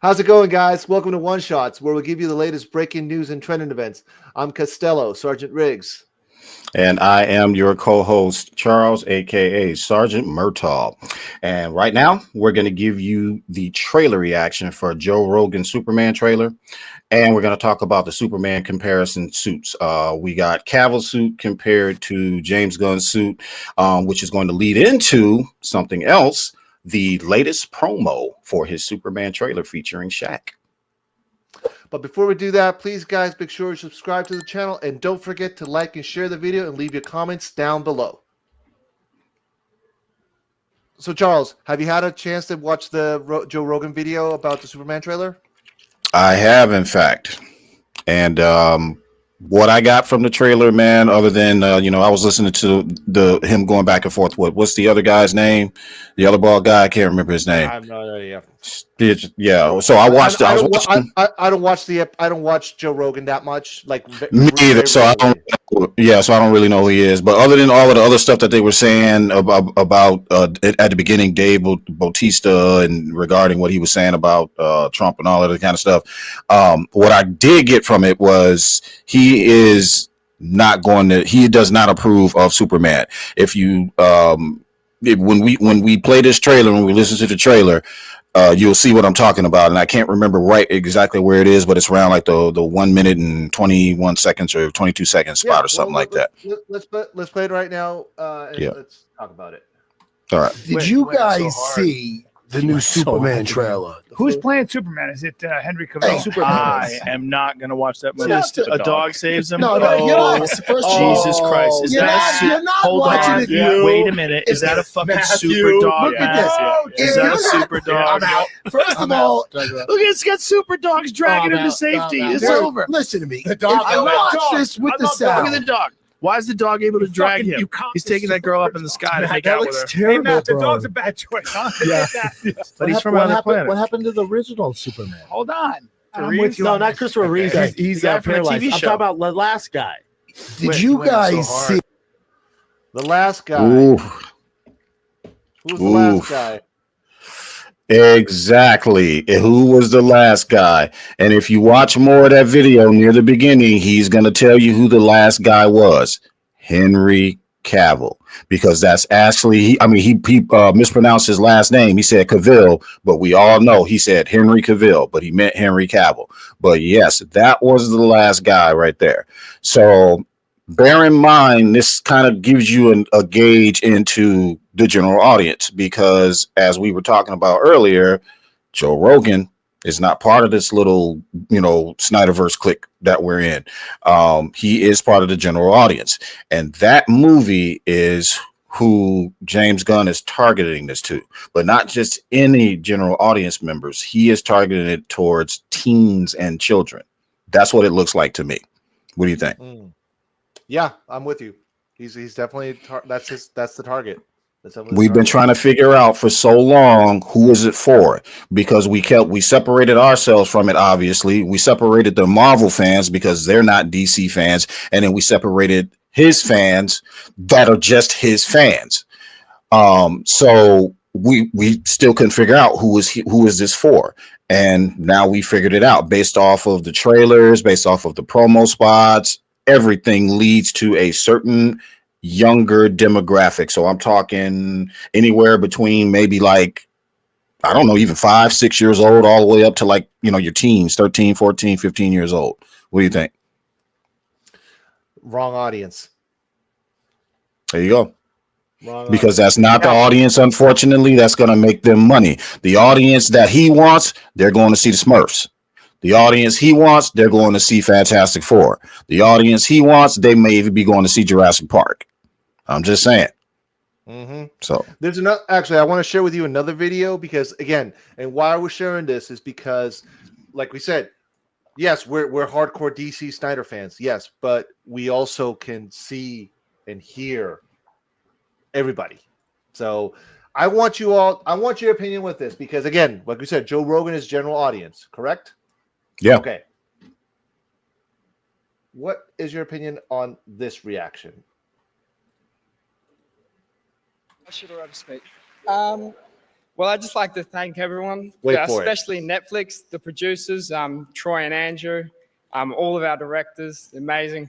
How's it going, guys? Welcome to One Shots, where we give you the latest breaking news and trending events. I'm Costello, Sergeant Riggs. And I am your co-host, Charles, aka Sergeant Murtaugh. And right now, we're going to give you the trailer reaction for Joe Rogan's Superman trailer. And we're going to talk about the Superman comparison suits. We got Cavill's suit compared to James Gunn's suit, which is going to lead into something else, the latest promo for his Superman trailer featuring Shaq. But before we do that, please, guys, make sure you subscribe to the channel and don't forget to like and share the video and leave your comments down below. So, Charles, have you had a chance to watch the Joe Rogan video about the Superman trailer? I have, in fact. And what I got from the trailer, man, other than I was listening to him going back and forth. What's the other guy's name? The other bald guy, I can't remember his name. I have no idea. Yeah, so I watched. I don't watch Joe Rogan that much. Like me either. So I don't. Yeah, so I don't really know who he is. But other than all of the other stuff that they were saying about at the beginning, Dave Bautista, and regarding what he was saying about Trump and all of that kind of stuff, what I did get from it was he does not approve of Superman. If you when we play this trailer, when we listen to the trailer, you'll see what I'm talking about. And I can't remember exactly where it is, but it's around like the 1 minute and 21 seconds or 22 seconds spot or something like that. Let's play it right now. Let's talk about it. All right. Did you guys see the new Superman trailer? Who's playing Superman? Is it Henry Cavill? Superman. I am not going to watch that movie. A dog saves him. No, you're not. First of all, Jesus Christ! Is that you're not hold watching on? it. Yeah. Wait a minute. Is that a fucking super dog? Look at this. Is that a super dog? First of all, Look, it's got super dogs dragging him to safety. It's over. Listen to me. The dog. I watch this with the sound. Look at the dog. Why is the dog able to drag him? He's taking that girl up in the sky to make out with her. Terrible, hey, Matt, the dog's a bad choice. But he's from another planet. What happened to the original Superman? Hold on. I'm with you. No, not Christopher Reeve. He's paralyzed. I'm talking about the last guy. Did you guys see the last guy? Oof. Who's the last guy? Exactly. Who was the last guy? And if you watch more of that video near the beginning, he's going to tell you who the last guy was. Henry Cavill. Because that's actually, he mispronounced his last name. He said Cavill, but we all know he said Henry Cavill, but he meant Henry Cavill. But yes, that was the last guy right there. So bear in mind, this kind of gives you a gauge into the general audience, because as we were talking about earlier, Joe Rogan is not part of this little, Snyderverse clique that we're in. He is part of the general audience, and that movie is who James Gunn is targeting this to, but not just any general audience members. He is targeting it towards teens and children. That's what it looks like to me. What do you think? Yeah, I'm with you. He's definitely that's the target. We've been trying to figure out for so long who is it for, because we separated ourselves from it. Obviously, we separated the Marvel fans because they're not DC fans, and then we separated his fans that are just his fans. So we still couldn't figure out who is this for. And now we figured it out based off of the trailers, based off of the promo spots. Everything leads to a certain younger demographic. So I'm talking anywhere between maybe like, I don't know, even 5, 6 years old, all the way up to like, your teens, 13, 14, 15 years old. What do you think? Wrong audience. There you go. audience. Because that's not the audience, unfortunately, that's going to make them money. The audience that he wants, they're going to see the Smurfs. The audience he wants, they're going to see Fantastic Four. The audience he wants, they may even be going to see Jurassic Park. I'm just saying. So there's another. Actually, I want to share with you another video, because again, and why we're sharing this is because, like we said, yes, we're hardcore DC Snyder fans, yes, but we also can see and hear everybody. So I want your opinion with this, because again, like we said, Joe Rogan is general audience, correct? Yeah. Okay. What is your opinion on this reaction? I should have speak. Well, I'd just like to thank everyone, especially Netflix, the producers, Troy and Andrew, all of our directors, the amazing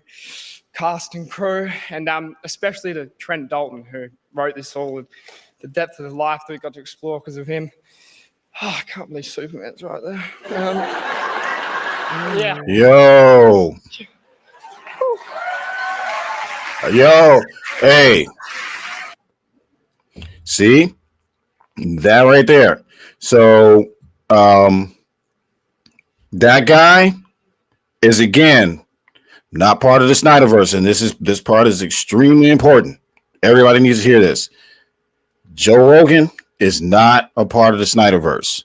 cast and crew, and especially to Trent Dalton, who wrote this all, the depth of the life that we got to explore because of him. Oh, I can't believe Superman's right there. Yeah. Yo, hey, see that right there? So, that guy is again not part of the Snyderverse, and this part is extremely important. Everybody needs to hear this. Joe Rogan is not a part of the Snyderverse.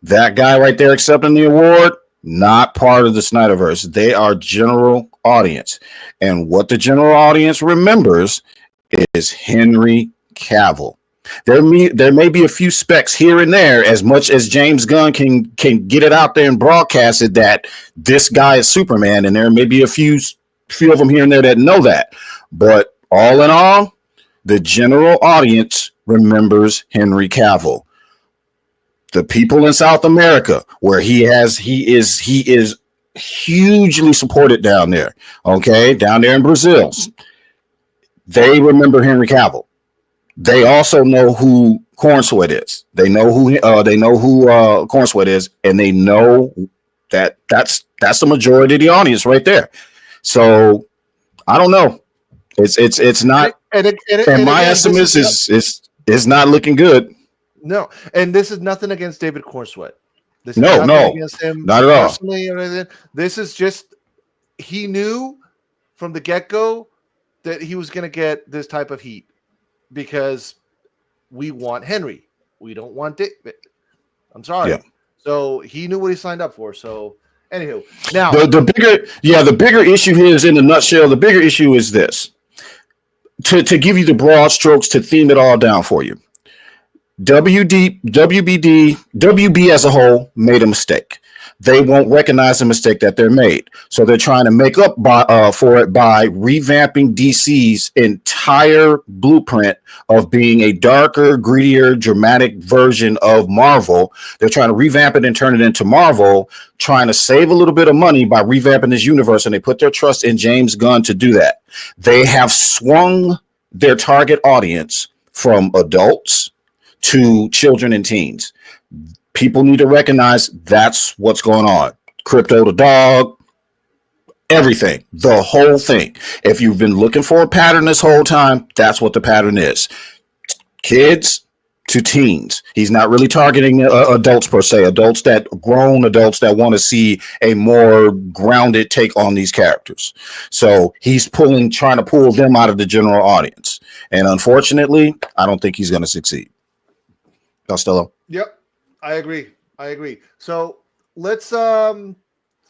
That guy right there accepting the award, not part of the Snyderverse. They are general audience. And what the general audience remembers is Henry Cavill. There may be a few specks here and there, as much as James Gunn can get it out there and broadcast it that this guy is Superman, and there may be a few of them here and there that know that. But all in all, the general audience remembers Henry Cavill. The people in South America, where he is hugely supported down there. Okay, down there in Brazil, they remember Henry Cavill. They also know who Corn Sweat is. They know who Corn Sweat is, and they know that that's the majority of the audience right there. So I don't know. It's not. And my estimates is not looking good. No, and this is nothing against David Cornsweet. This is no, against him, not at all. Personally, or anything. This is just he knew from the get-go that he was going to get this type of heat because we want Henry. We don't want David. I'm sorry. Yeah. So he knew what he signed up for. So anywho, now the bigger issue here is, in a nutshell, the bigger issue is this. To give you the broad strokes, to theme it all down for you. WB as a whole made a mistake. They won't recognize the mistake that they're made. So they're trying to make up for it by revamping DC's entire blueprint of being a darker, grittier, dramatic version of Marvel. They're trying to revamp it and turn it into Marvel, trying to save a little bit of money by revamping this universe, and they put their trust in James Gunn to do that. They have swung their target audience from adults to children and teens. People need to recognize that's what's going on. Crypto the dog, everything, the whole thing. If you've been looking for a pattern this whole time, that's what the pattern is. Kids to teens. He's not really targeting adults per se, grown adults that want to see a more grounded take on these characters. So he's trying to pull them out of the general audience. And unfortunately, I don't think he's going to succeed. Costello. Yep. I agree. So let's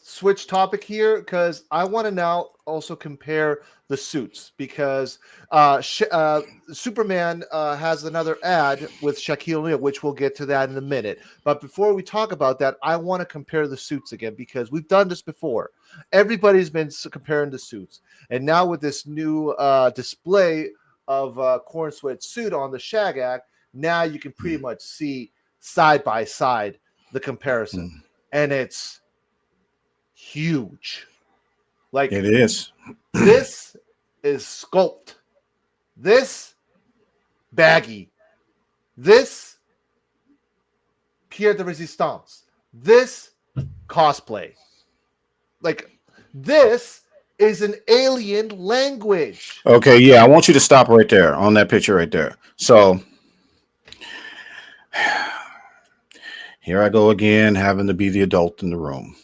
switch topic here, because I want to now also compare the suits, because Superman has another ad with Shaquille O'Neal, which we'll get to that in a minute. But before we talk about that, I want to compare the suits again, because we've done this before. Everybody's been comparing the suits. And now with this new display of Corn Sweat's suit on the Shaq Act, now you can pretty much see side by side the comparison, and it's huge. Like, it is. This is sculpt. This baggy. This Pierre de Resistance. This cosplay. Like, this is an alien language. Okay, yeah, I want you to stop right there on that picture right there. So here I go again, having to be the adult in the room.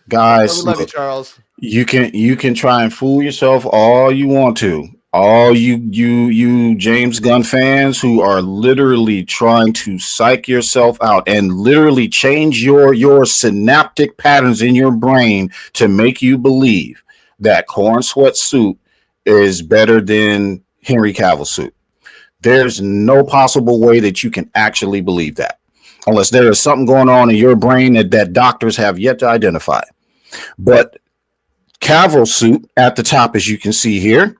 Guys, love you, Charles. You can try and fool yourself all you want to. All you James Gunn fans who are literally trying to psych yourself out and literally change your synaptic patterns in your brain to make you believe that Corn Sweat suit is better than Henry Cavill suit. There's no possible way that you can actually believe that, unless there is something going on in your brain that doctors have yet to identify. But Cavill's suit at the top, as you can see here,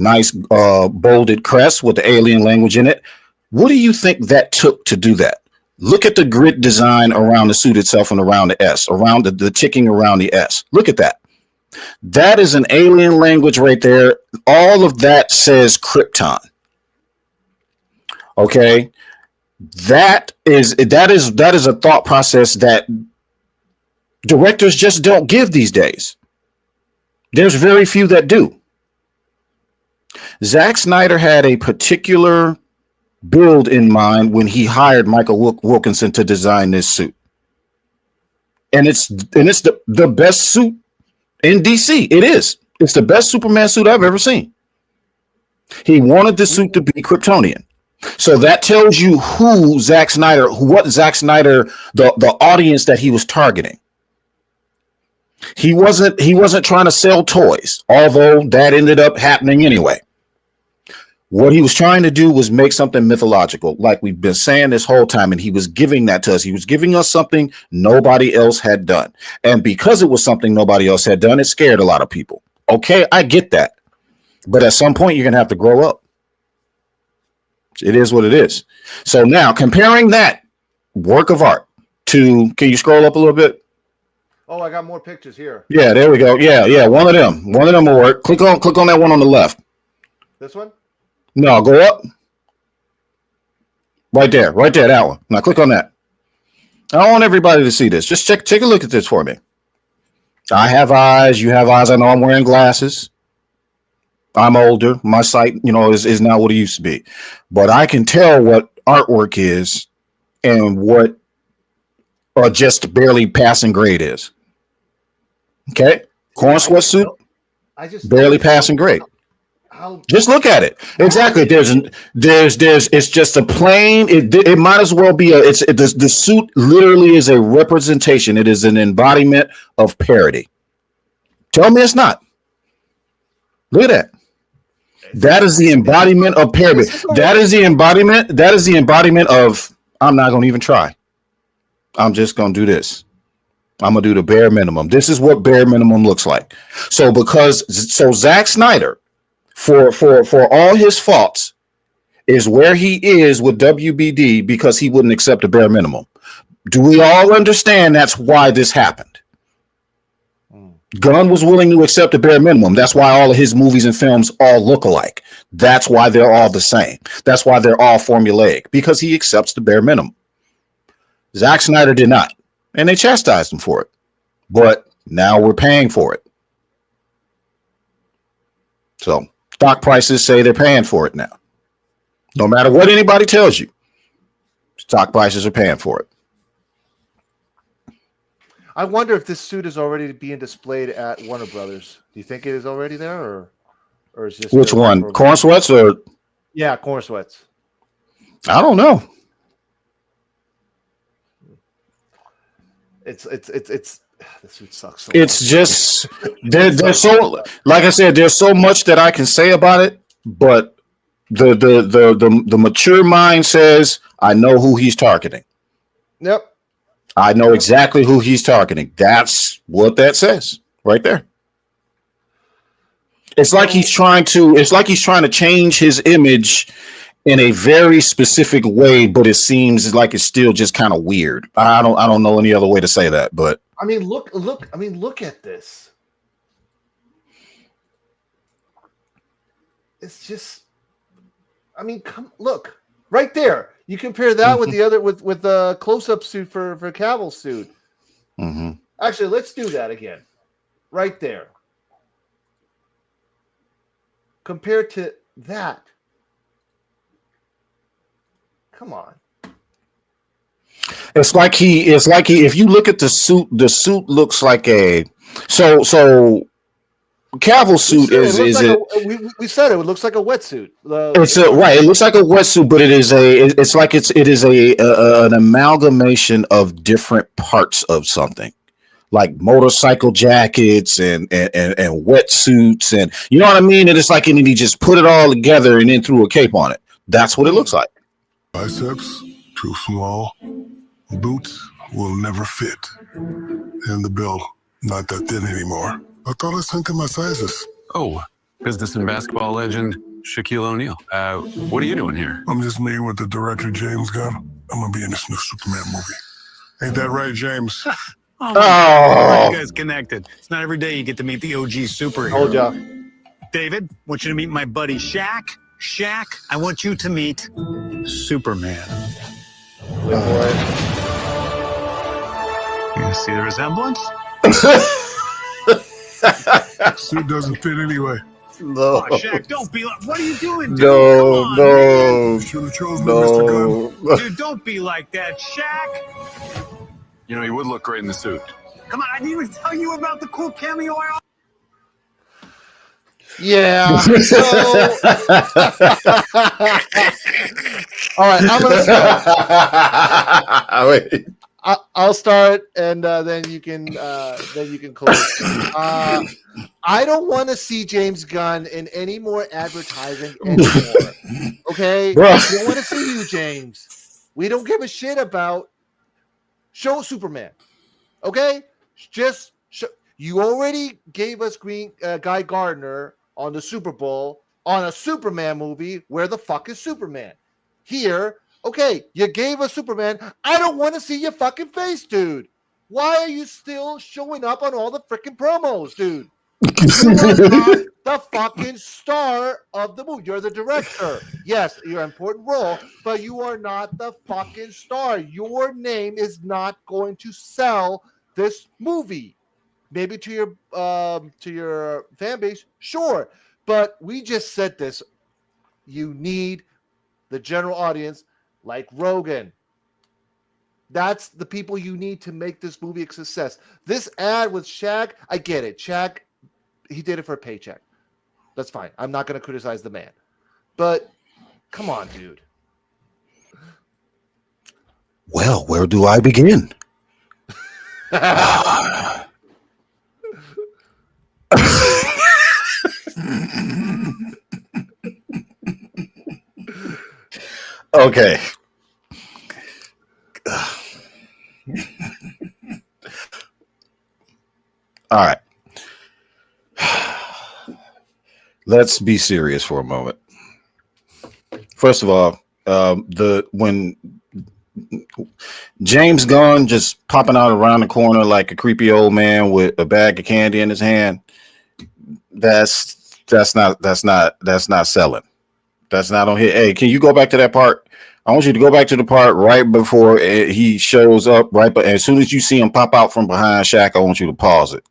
nice bolded crest with the alien language in it. What do you think that took to do that? Look at the grid design around the suit itself and around the S, around the ticking around the S. Look at that. That is an alien language right there. All of that says Krypton. Okay. That is a thought process that directors just don't give these days. There's very few that do. Zack Snyder had a particular build in mind when he hired Michael Wilkinson to design this suit. And it's the best suit in DC. It is. It's the best Superman suit I've ever seen. He wanted the suit to be Kryptonian. So that tells you what Zack Snyder, the audience that he was targeting. He wasn't trying to sell toys, although that ended up happening anyway. What he was trying to do was make something mythological, like we've been saying this whole time, and he was giving that to us. He was giving us something nobody else had done. And because it was something nobody else had done, it scared a lot of people. Okay, I get that. But at some point, you're going to have to grow up. It is what it is. So now, comparing that work of art to, can you scroll up a little bit? Oh, I got more pictures here. Yeah, there we go. Yeah, one of them will work. Click on that one on the left. This one? No, go up. Right there, that one. Now click on that. I want everybody to see this. Just take a look at this for me. I have eyes, you have eyes. I know I'm wearing glasses. I'm older. My sight, is not what it used to be. But I can tell what artwork is and what just barely passing grade is. Okay? Corn sweatsuit, barely passing grade. Just look at it. Exactly. There's it's just a plain, it might as well be the suit literally is a representation. It is an embodiment of parody. Tell me it's not. Look at that. That is the embodiment of parody. That is the embodiment of, I'm not going to even try. I'm just going to do this. I'm going to do the bare minimum. This is what bare minimum looks like. So Zack Snyder, for all his faults, is where he is with WBD because he wouldn't accept the bare minimum. Do we all understand that's why this happened? Gunn was willing to accept the bare minimum. That's why all of his movies and films all look alike. That's why they're all the same. That's why they're all formulaic, because he accepts the bare minimum. Zack Snyder did not, and they chastised him for it. But now we're paying for it. So stock prices say they're paying for it now. No matter what anybody tells you, stock prices are paying for it. I wonder if this suit is already being displayed at Warner Brothers. Do you think it is already there, or is this which one? Corn sweats or? Yeah, corn sweats. I don't know. It's the suit sucks. So it's much. Just there's so, like I said, there's so much that I can say about it, but the mature mind says I know who he's targeting. Yep. I know exactly who he's targeting. That's what that says right there. It's like he's trying to change his image in a very specific way, but it seems like it's still just kind of weird. I don't know any other way to say that, but I mean, look at this. It's just, look right there. You compare that with the other with the close-up suit for Cavill's suit. Mm-hmm. Actually, let's do that again. Right there. Compared to that. Come on. It's like if you look at the suit looks like a so Cavill's suit we said it looks like a wetsuit. Right. It looks like a wetsuit, but it is an amalgamation of different parts of something, like motorcycle jackets and wetsuits, and you know what I mean. And it's like, and he just put it all together and then threw a cape on it. That's what it looks like. Biceps too small. Boots will never fit. And the belt not that thin anymore. I thought I sent in my sizes. Oh, business and basketball legend Shaquille O'Neal. What are you doing here? I'm just meeting with the director, James Gunn. I'm gonna be in this new Superman movie. Ain't that right, James? Oh, my God. You guys connected. It's not every day you get to meet the OG superhero. Hold ya. David, I want you to meet my buddy Shaq. Shaq, I want you to meet Superman. Wait for it. You see the resemblance? Suit doesn't fit anyway. No. Oh, Shaq, don't be like, what are you doing, dude? No, Come on, no, Should have chosen me, Mr. Gunn. no. dude, don't be like that, Shaq. You know, you would look great in the suit. Come on, I didn't even tell you about the cool cameo I Yeah. So, all right, I'm gonna start. Wait. I'll start, and then you can close. I don't want to see James Gunn in any more advertising anymore. Okay, we don't want to see you, James. We don't give a shit about. Show Superman, okay? Just show. You already gave us Guy Gardner on the Super Bowl on a Superman movie. Where the fuck is Superman? Here, okay, you gave us Superman. I don't want to see your fucking face, dude. Why are you still showing up on all the freaking promos, dude? You are not the fucking star of the movie. You're the director. Yes, you're an important role, but you are not the fucking star. Your name is not going to sell this movie. Maybe to your fan base, sure. But we just said this. You need the general audience like Rogan. That's the people you need to make this movie a success. This ad with Shaq, I get it. Shaq, he did it for a paycheck. That's fine. I'm not going to criticize the man. But come on, dude. Well, where do I begin? Okay. All right. Let's be serious for a moment. First of all, when James Gunn just popping out around the corner like a creepy old man with a bag of candy in his hand, that's not selling. That's not on here. Hey, can you go back to that part? I want you to go back to the part right before he shows up, right? But as soon as you see him pop out from behind Shaq, I want you to pause it.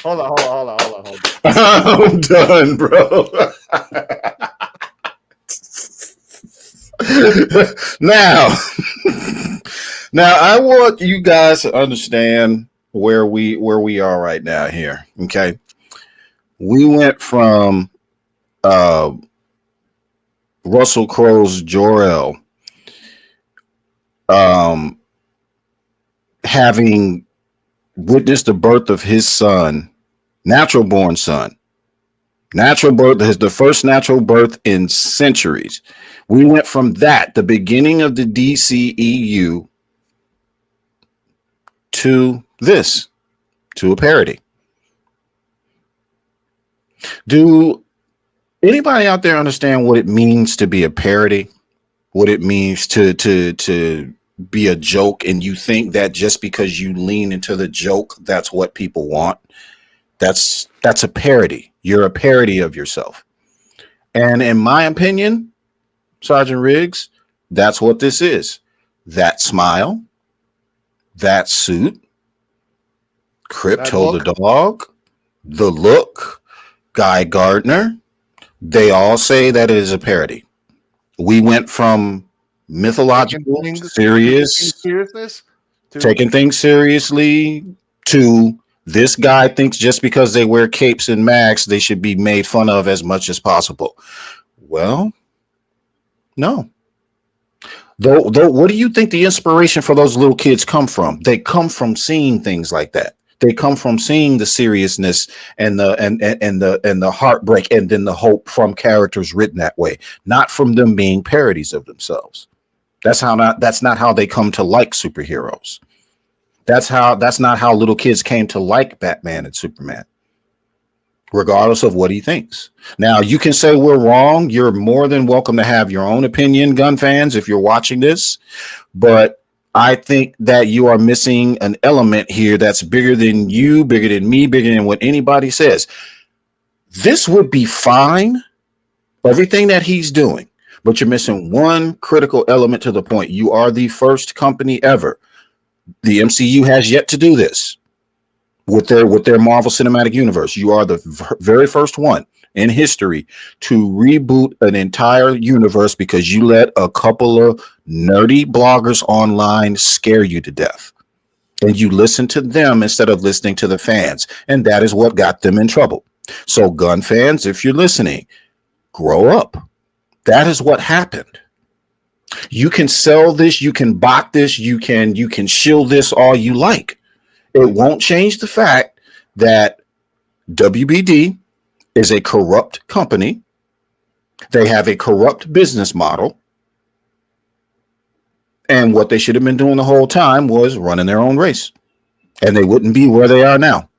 Hold on. I'm done, bro. Now, I want you guys to understand where we are right now here. Okay, we went from Russell Crowe's Jor-El having witnessed the birth of his son, natural born son. Natural birth is the first natural birth in centuries. We went from that, the beginning of the DCEU, to this, to a parody. Do anybody out there understand what it means to be a parody? What it means to be a joke, and you think that just because you lean into the joke, that's what people want? That's a parody. You're a parody of yourself. And in my opinion, Sergeant Riggs, that's what this is. That smile, that suit, Crypto the dog, the look, Guy Gardner, they all say that it is a parody. We went from mythological, seriousness, taking things seriously, to this guy thinks just because they wear capes and masks, they should be made fun of as much as possible. Well, no. Though, what do you think the inspiration for those little kids come from? They come from seeing things like that. They come from seeing the seriousness and the heartbreak and then the hope from characters written that way, not from them being parodies of themselves. That's not how they come to like superheroes. That's not how little kids came to like Batman and Superman, regardless of what he thinks. Now, you can say we're wrong. You're more than welcome to have your own opinion, Gunn fans, if you're watching this. But I think that you are missing an element here that's bigger than you, bigger than me, bigger than what anybody says. This would be fine, everything that he's doing, but you're missing one critical element to the point. You are the first company ever. The MCU has yet to do this with their Marvel Cinematic Universe. You are the very first one in history to reboot an entire universe because you let a couple of nerdy bloggers online scare you to death. And you listen to them instead of listening to the fans. And that is what got them in trouble. So, Gunn fans, if you're listening, grow up. That is what happened. You can sell this, you can bot this, you can shill this all you like. It won't change the fact that WBD is a corrupt company. They have a corrupt business model. And what they should have been doing the whole time was running their own race. And they wouldn't be where they are now.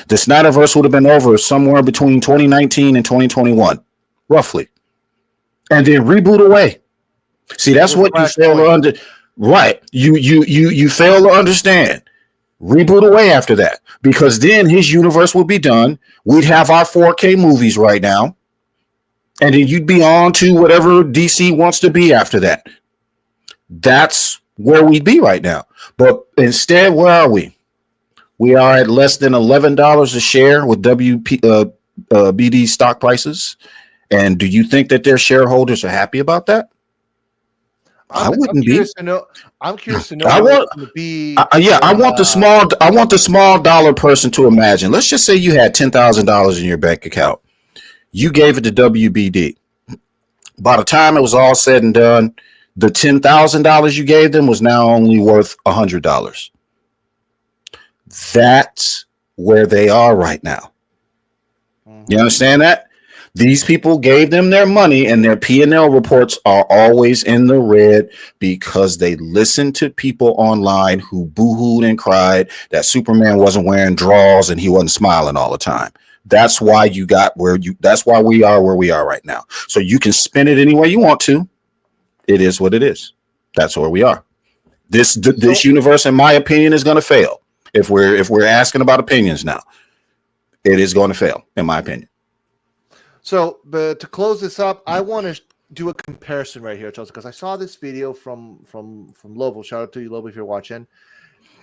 The Snyderverse would have been over somewhere between 2019 and 2021, roughly. And then reboot away. See, that's what you fail to understand. Right. You fail to understand. Reboot away after that, because then his universe would be done. We'd have our 4K movies right now. And then you'd be on to whatever DC wants to be after that. That's where we'd be right now. But instead, where are we? We are at less than $11 a share with WBD stock prices. And do you think that their shareholders are happy about that? I wouldn't be. I'm curious to know. I want the small dollar person to imagine. Let's just say you had $10,000 in your bank account. You gave it to WBD. By the time it was all said and done, the $10,000 you gave them was now only worth $100. That's where they are right now. You understand that? These people gave them their money, and their P&L reports are always in the red because they listened to people online who boo-hooed and cried that Superman wasn't wearing drawers and he wasn't smiling all the time. That's why that's why we are where we are right now. So you can spin it any way you want to. It is what it is. That's where we are. This universe, in my opinion, is going to fail. If we're asking about opinions now, it is going to fail, in my opinion. So, but to close this up, I want to do a comparison right here, Chelsea, because I saw this video from Lobo. Shout out to you, Lobo, if you're watching.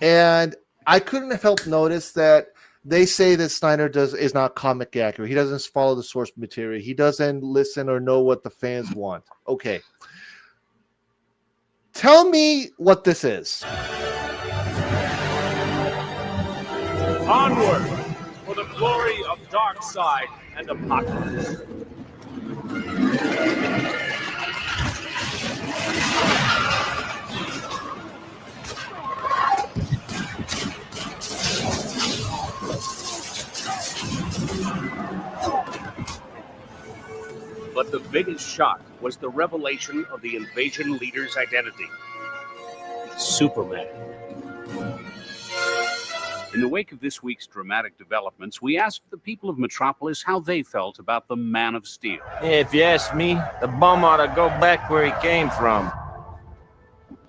And I couldn't have helped notice that they say that Snyder is not comic accurate. He doesn't follow the source material. He doesn't listen or know what the fans want. Okay. Tell me what this is. Onward for the glory of Darkseid and Apocalypse. But the biggest shock was the revelation of the invasion leader's identity. Superman. In the wake of this week's dramatic developments, we asked the people of Metropolis how they felt about the Man of Steel. If you ask me, the bum ought to go back where he came from.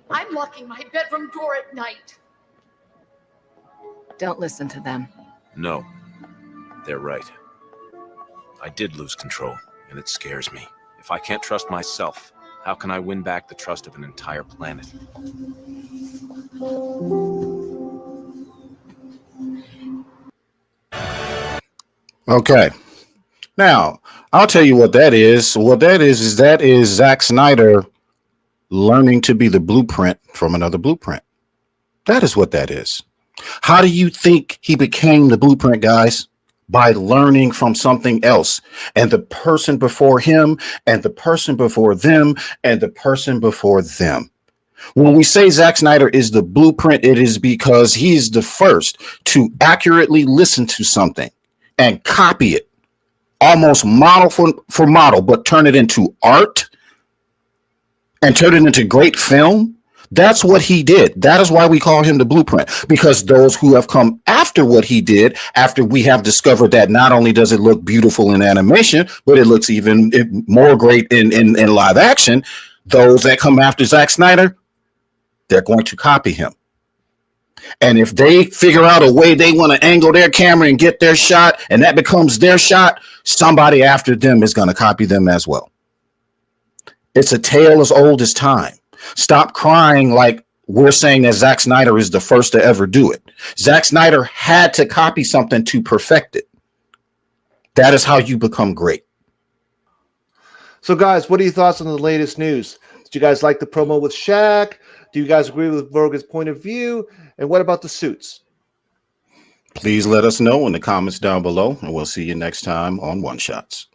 I'm locking my bedroom door at night. Don't listen to them. No, they're right. I did lose control, and it scares me. If I can't trust myself, how can I win back the trust of an entire planet? Okay. Now, I'll tell you what that is. What that is Zack Snyder learning to be the blueprint from another blueprint. That is what that is. How do you think he became the blueprint, guys? By learning from something else, and the person before him, and the person before them, and the person before them. When we say Zack Snyder is the blueprint, it is because he is the first to accurately listen to something and copy it, almost model for model, but turn it into art and turn it into great film, that's what he did. That is why we call him the blueprint, because those who have come after what he did, after we have discovered that not only does it look beautiful in animation, but it looks even more great in live action, those that come after Zack Snyder, they're going to copy him. And if they figure out a way they want to angle their camera and get their shot, and that becomes their shot, somebody after them is going to copy them as well. It's a tale as old as time. Stop crying like we're saying that Zack Snyder is the first to ever do it. Zack Snyder had to copy something to perfect it. That is how you become great. So, guys, what are your thoughts on the latest news? Did you guys like the promo with Shaq? Do you guys agree with Rogan's point of view? And what about the suits? Please let us know in the comments down below, and we'll see you next time on One Shots.